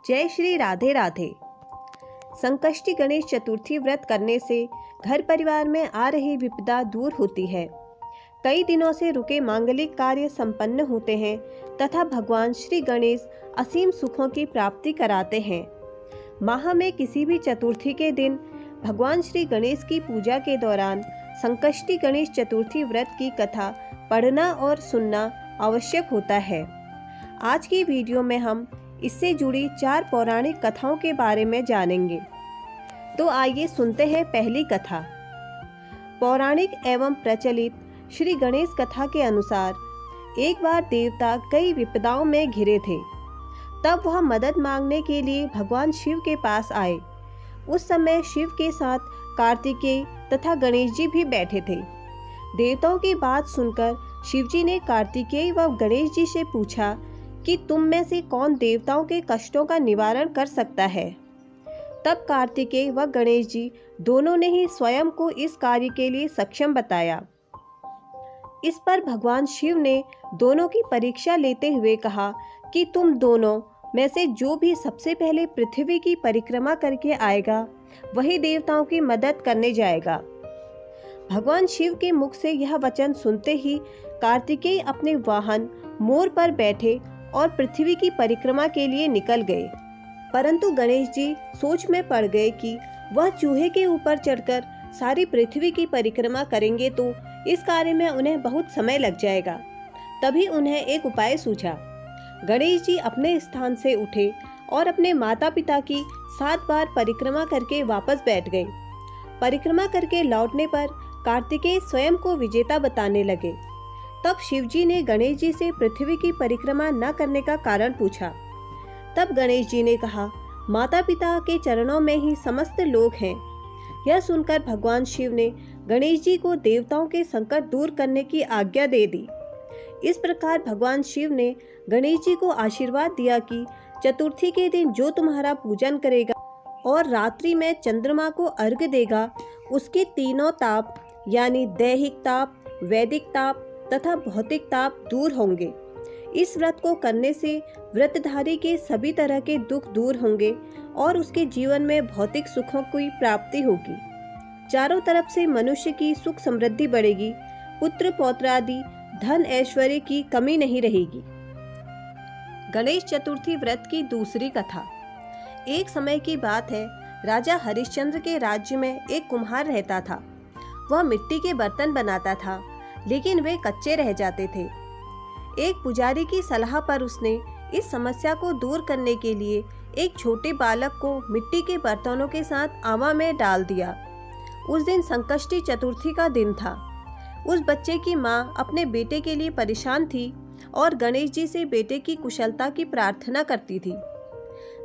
जय श्री राधे राधे। संकष्टी गणेश चतुर्थी व्रत करने से घर परिवार में आ रही विपदा दूर होती है। कई दिनों से रुके मांगलिक कार्य संपन्न होते हैं तथा भगवान श्री गणेश असीम सुखों की प्राप्ति कराते हैं। माह में किसी भी चतुर्थी के दिन भगवान श्री गणेश की पूजा के दौरान संकष्टी गणेश चतुर्थी व्रत की कथा पढ़ना और सुनना आवश्यक होता है। आज की वीडियो में हम इससे जुड़ी 4 पौराणिक कथाओं के बारे में जानेंगे। तो आइए सुनते हैं पहली कथा। पौराणिक एवं प्रचलित श्री गणेश कथा के अनुसार एक बार देवता कई विपदाओं में घिरे थे। तब वह मदद मांगने के लिए भगवान शिव के पास आए। उस समय शिव के साथ कार्तिकेय तथा गणेश जी भी बैठे थे। देवताओं की बात सुनकर शिवजी ने कार्तिकेय व गणेश जी से पूछा कि तुम में से कौन देवताओं के कष्टों का निवारण कर सकता है। तब कार्तिकेय व गणेश जी दोनों ने ही स्वयं को इस कार्य के लिए सक्षम बताया। इस पर भगवान शिव ने दोनों की परीक्षा लेते हुए कहा कि तुम दोनों में से जो भी सबसे पहले पृथ्वी की परिक्रमा करके आएगा वही देवताओं की मदद करने जाएगा। भगवान शिव के मुख से यह वचन सुनते ही कार्तिकेय अपने वाहन मोर पर बैठे और पृथ्वी की परिक्रमा के लिए निकल गए। परंतु गणेश जी सोच में पड़ गए कि वह चूहे के ऊपर चढ़कर सारी पृथ्वी की परिक्रमा करेंगे तो इस कार्य में उन्हें बहुत समय लग जाएगा। तभी उन्हें एक उपाय सूझा। गणेश जी अपने स्थान से उठे और अपने माता पिता की 7 बार परिक्रमा करके वापस बैठ गए। परिक्रमा करके लौटने पर कार्तिकेय स्वयं को विजेता बताने लगे। तब शिवजी ने गणेश जी से पृथ्वी की परिक्रमा न करने का कारण पूछा। तब गणेश जी ने कहा, माता पिता के चरणों में ही समस्त लोग हैं। यह सुनकर भगवान शिव ने गणेश जी को देवताओं के संकट दूर करने की आज्ञा दे दी। इस प्रकार भगवान शिव ने गणेश जी को आशीर्वाद दिया कि चतुर्थी के दिन जो तुम्हारा पूजन करेगा और रात्रि में चंद्रमा को अर्घ्य देगा उसके तीनों ताप यानी दैहिक ताप, वैदिक ताप तथा भौतिक ताप दूर होंगे। इस व्रत को करने से व्रतधारी के सभी तरह के दुख दूर होंगे और उसके जीवन में भौतिक सुखों की प्राप्ति होगी। चारों तरफ से मनुष्य की सुख समृद्धि बढ़ेगी, पुत्र पौत्र आदि धन ऐश्वर्य की कमी नहीं रहेगी। गणेश चतुर्थी व्रत की दूसरी कथा। एक समय की बात है, राजा हरिश्चंद्र के राज्य में एक कुम्हार रहता था। वह मिट्टी के बर्तन बनाता था, लेकिन वे कच्चे रह जाते थे। एक पुजारी की सलाह पर उसने इस समस्या को दूर करने के लिए एक छोटे बालक को मिट्टी के बर्तनों के साथ आवा में डाल दिया। उस दिन संकष्टी चतुर्थी का दिन था। उस बच्चे की माँ अपने बेटे के लिए परेशान थी और गणेश जी से बेटे की कुशलता की प्रार्थना करती थी।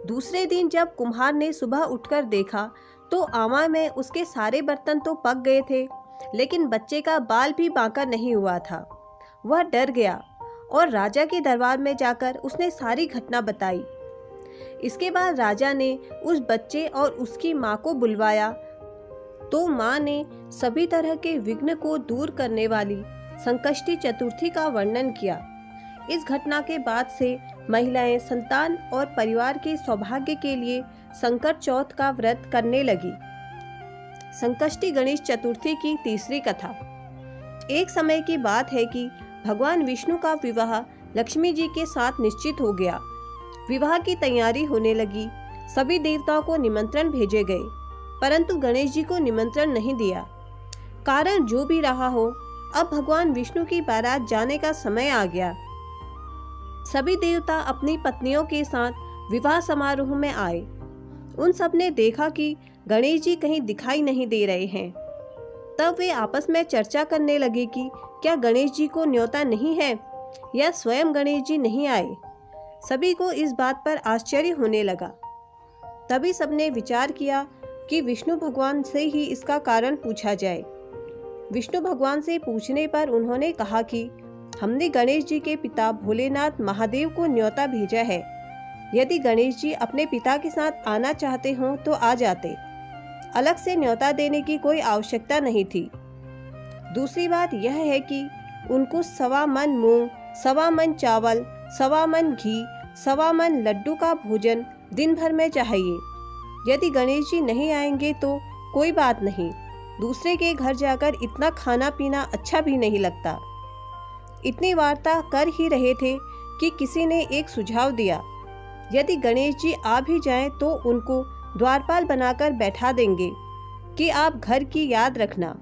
दूसरे दिन जब कुम्हार ने सुबह उठकर देखा तो आवा में उसके सारे बर्तन तो पक गए थे, लेकिन बच्चे का बाल भी बांका नहीं हुआ था। वह डर गया और राजा के दरबार में जाकर उसने सारी घटना बताई। इसके बाद राजा ने उस बच्चे और उसकी माँ को बुलवाया तो माँ ने सभी तरह के विघ्न को दूर करने वाली संकष्टी चतुर्थी का वर्णन किया। इस घटना के बाद से महिलाएं संतान और परिवार के सौभाग्य के लिए संकट चौथ का व्रत करने लगी। संकष्टी गणेश चतुर्थी की तीसरी कथा। एक समय की बात है कि भगवान विष्णु का विवाह लक्ष्मी जी के साथ निश्चित हो गया। विवाह की तैयारी होने लगी। सभी देवताओं को निमंत्रण भेजे गए, परंतु गणेश जी को निमंत्रण नहीं दिया। कारण जो भी रहा हो, अब भगवान विष्णु की बारात जाने का समय आ गया। सभी देवता अपनी पत्नियों के साथ विवाह समारोह में आए। उन सब ने देखा कि गणेश जी कहीं दिखाई नहीं दे रहे हैं। तब वे आपस में चर्चा करने लगे कि क्या गणेश जी को न्योता नहीं है या स्वयं गणेश जी नहीं आए। सभी को इस बात पर आश्चर्य होने लगा। तभी सबने विचार किया कि विष्णु भगवान से ही इसका कारण पूछा जाए। विष्णु भगवान से पूछने पर उन्होंने कहा कि हमने गणेश जी के पिता भोलेनाथ महादेव को न्योता भेजा है। यदि गणेश जी अपने पिता के साथ आना चाहते हों तो आ जाते। अलग से न्योता देने की कोई आवश्यकता नहीं थी। दूसरी बात यह है कि उनको 1.25 मन मूंग, 1.25 मन चावल, 1.25 मन घी सवा मन लड्डू का भोजन दिन भर में चाहिए। यदि गणेश जी नहीं आएंगे तो कोई बात नहीं, दूसरे के घर जाकर इतना खाना पीना अच्छा भी नहीं लगता। इतनी वार्ता कर ही रहे थे कि किसी ने एक सुझाव दिया, यदि गणेश जी आ भी जाएं तो उनको द्वारपाल बनाकर बैठा देंगे कि आप घर की याद रखना।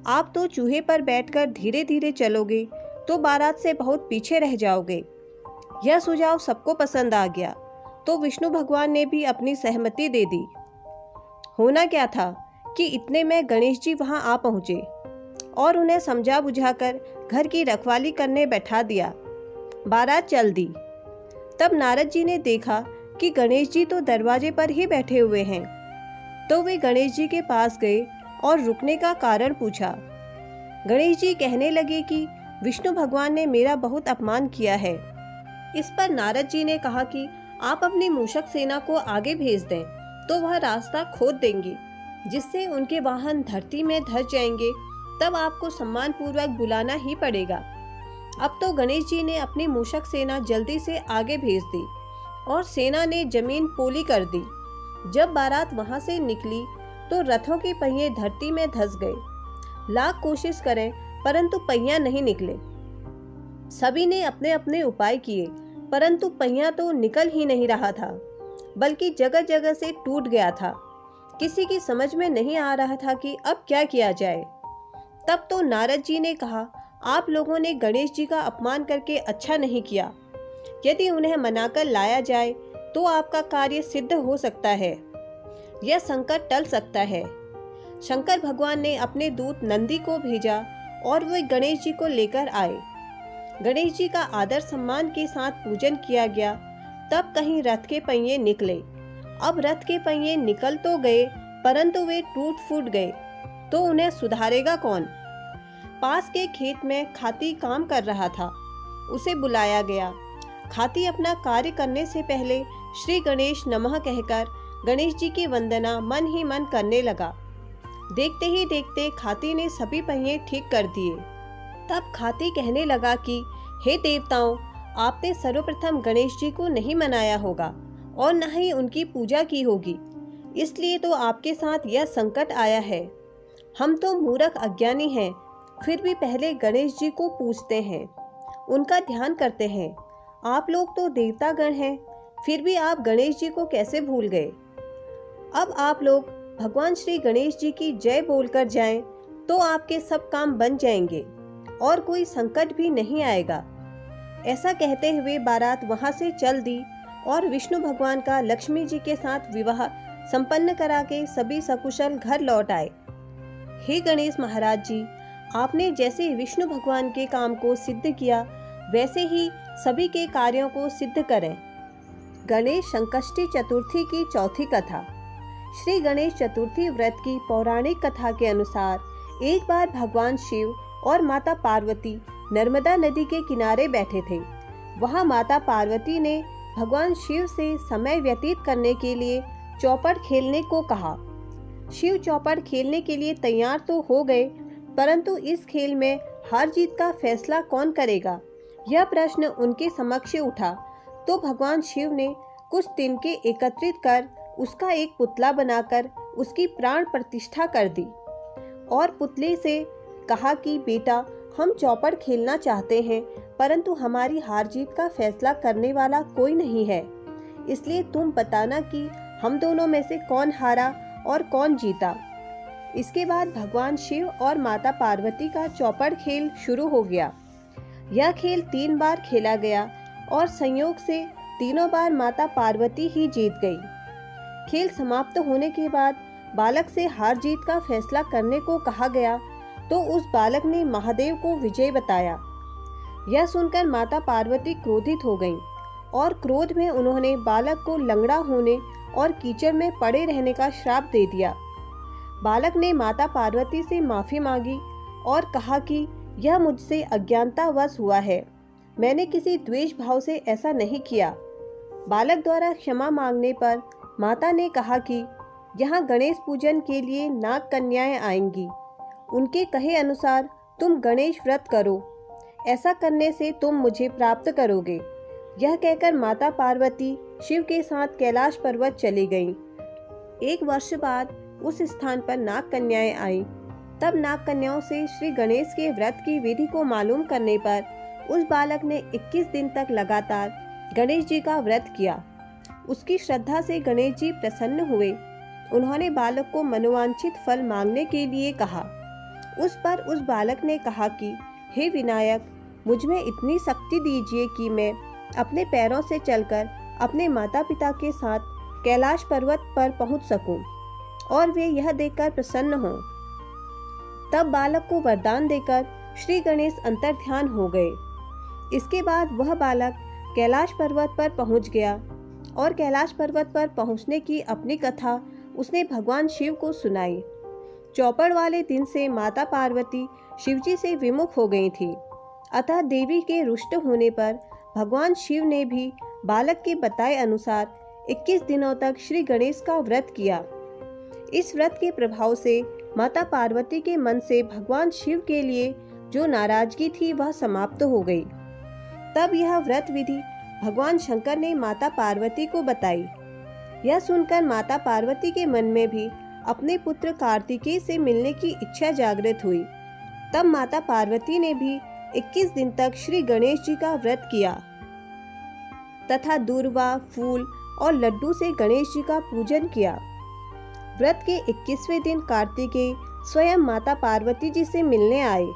आप तो चूहे पर बैठकर धीरे धीरे चलोगे तो बारात से बहुत पीछे रह जाओगे। यह सुझाव सबको पसंद आ गया तो विष्णु भगवान ने भी अपनी सहमति दे दी। होना क्या था कि इतने में गणेश जी वहां आ पहुंचे और उन्हें समझा बुझाकर घर की रखवाली करने बैठा दिया। बारात चल दी। तब नारद जी ने देखा कि गणेश जी तो दरवाजे पर ही बैठे हुए हैं, तो वे गणेश जी के पास गए और रुकने का कारण पूछा। गणेश जी कहने लगे कि विष्णु भगवान ने मेरा बहुत अपमान किया है। इस पर नारद जी ने कहा कि आप अपनी मूषक सेना को आगे भेज दें तो वह रास्ता खोद देंगी, जिससे उनके वाहन धरती में धस जाएंगे। तब आपको सम्मान पूर्वक बुलाना ही पड़ेगा। अब तो गणेश जी ने अपनी मूषक सेना जल्दी से आगे भेज दी और सेना ने जमीन पोली कर दी। जब बारात वहां से निकली तो रथों के पहिए धरती में धंस गए। लाख कोशिश करें परंतु पहिया नहीं निकले। सभी ने अपने अपने उपाय किए परंतु पहिया तो निकल ही नहीं रहा था, बल्कि जगह जगह से टूट गया था। किसी की समझ में नहीं आ रहा था कि अब क्या किया जाए। तब तो नारद जी ने कहा, आप लोगों ने गणेश जी का अपमान करके अच्छा नहीं किया। यदि उन्हें मनाकर लाया जाए तो आपका कार्य सिद्ध हो सकता है, यह संकट टल सकता है। शंकर भगवान ने अपने दूत नंदी को भेजा और वे गणेश जी को लेकर आए। गणेश जी का आदर सम्मान के साथ पूजन किया गया। तब कहीं रथ के पहिए निकले। अब रथ के पहिए निकल तो गए परंतु वे टूट फूट गए, तो उन्हें सुधारेगा कौन। पास के खेत में खाती काम कर रहा था, उसे बुलाया गया। खाती अपना कार्य करने से पहले श्री गणेश नमः कहकर गणेश जी की वंदना मन ही मन करने लगा। देखते ही देखते खाती ने सभी पहिए ठीक कर दिए। तब खाती कहने लगा कि हे देवताओं, आपने सर्वप्रथम गणेश जी को नहीं मनाया होगा और न ही उनकी पूजा की होगी, इसलिए तो आपके साथ यह संकट आया है। हम तो मूर्ख अज्ञानी हैं, फिर भी पहले गणेश जी को पूजते हैं, उनका ध्यान करते हैं। आप लोग तो देवतागण हैं, फिर भी आप गणेश जी को कैसे भूल गए। अब आप लोग भगवान श्री गणेश जी की जय बोलकर जाएं तो आपके सब काम बन जाएंगे और कोई संकट भी नहीं आएगा। ऐसा कहते हुए बारात वहां से चल दी और विष्णु भगवान का लक्ष्मी जी के साथ विवाह संपन्न करा के सभी सकुशल घर लौट आए। हे गणेश महाराज जी, आपने जैसे विष्णु भगवान के काम को सिद्ध किया वैसे ही सभी के कार्यों को सिद्ध करें। गणेश संकष्टी चतुर्थी की चौथी कथा। श्री गणेश चतुर्थी व्रत की पौराणिक कथा के अनुसार एक बार भगवान शिव और माता पार्वती नर्मदा नदी के किनारे बैठे थे। वहां माता पार्वती ने भगवान शिव से समय व्यतीत करने के लिए चौपड़ खेलने को कहा। शिव चौपड़ खेलने के लिए तैयार तो हो गए, परंतु इस खेल में हार जीत का फैसला कौन करेगा, यह प्रश्न उनके समक्ष उठा। तो भगवान शिव ने कुछ तिनके एकत्रित कर उसका एक पुतला बनाकर उसकी प्राण प्रतिष्ठा कर दी और पुतले से कहा कि बेटा, हम चौपड़ खेलना चाहते हैं परंतु हमारी हार जीत का फैसला करने वाला कोई नहीं है, इसलिए तुम बताना कि हम दोनों में से कौन हारा और कौन जीता। इसके बाद भगवान शिव और माता पार्वती का चौपड़ खेल शुरू हो गया। यह खेल 3 बार खेला गया और संयोग से तीनों बार माता पार्वती ही जीत गई। खेल समाप्त होने के बाद बालक से हार जीत का फैसला करने को कहा गया, तो उस बालक ने महादेव को विजय बताया। यह सुनकर माता पार्वती क्रोधित हो गईं और क्रोध में उन्होंने बालक को लंगड़ा होने और कीचड़ में पड़े रहने का श्राप दे दिया। बालक ने माता पार्वती से माफी मांगी और कहा कि यह मुझसे अज्ञानतावश हुआ है, मैंने किसी द्वेष भाव से ऐसा नहीं किया। बालक द्वारा क्षमा मांगने पर माता ने कहा कि यहाँ गणेश पूजन के लिए नाग कन्याएं आएंगी, उनके कहे अनुसार तुम गणेश व्रत करो, ऐसा करने से तुम मुझे प्राप्त करोगे। यह कहकर माता पार्वती शिव के साथ कैलाश पर्वत चली गईं। 1 वर्ष बाद उस स्थान पर नाग कन्याएं आईं। तब नाग कन्याओं से श्री गणेश के व्रत की विधि को मालूम करने पर उस बालक ने 21 दिन तक लगातार गणेश जी का व्रत किया। उसकी श्रद्धा से गणेश जी प्रसन्न हुए। उन्होंने बालक को मनोवांछित फल मांगने के लिए कहा। उस पर उस बालक ने कहा कि हे विनायक, मुझ में इतनी शक्ति दीजिए कि मैं अपने पैरों से चलकर अपने माता पिता के साथ कैलाश पर्वत पर पहुंच सकूं और वे यह देखकर प्रसन्न हों। तब बालक को वरदान देकर श्री गणेश अंतर्ध्यान हो गए। इसके बाद वह बालक कैलाश पर्वत पर पहुंच गया और कैलाश पर्वत पर पहुंचने की अपनी कथा उसने भगवान शिव को सुनाई। चौपड़ वाले दिन से माता पार्वती शिवजी से विमुख हो गई थी। अतः देवी के रुष्ट होने पर भगवान शिव ने भी बालक के बताए अनुसार 21 दिनों तक श्री गणेश का व्रत किया। इस व्रत के प्रभाव से माता पार्वती के मन से भगवान शिव के लिए जो नाराजगी थी वह समाप्त हो गई। तब यह व्रत विधि भगवान शंकर ने माता पार्वती को बताई। यह सुनकर माता पार्वती के मन में भी अपने पुत्र कार्तिकेय से मिलने की इच्छा जागृत हुई। तब माता पार्वती ने भी 21 दिन तक श्री गणेश जी का व्रत किया तथा दूर्वा, फूल और लड्डू से गणेश जी का पूजन किया। व्रत के 21वें दिन कार्तिकेय स्वयं माता पार्वती जी से मिलने आए।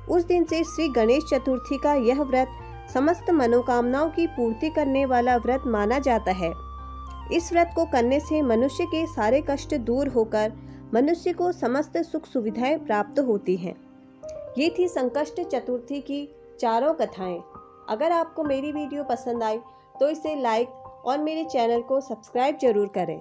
उस दिन से श्री गणेश चतुर्थी का यह व्रत समस्त मनोकामनाओं की पूर्ति करने वाला व्रत माना जाता है। इस व्रत को करने से मनुष्य के सारे कष्ट दूर होकर मनुष्य को समस्त सुख सुविधाएं प्राप्त होती हैं। ये थी संकष्ट चतुर्थी की चारों कथाएं। अगर आपको मेरी वीडियो पसंद आई तो इसे लाइक और मेरे चैनल को सब्सक्राइब जरूर करें।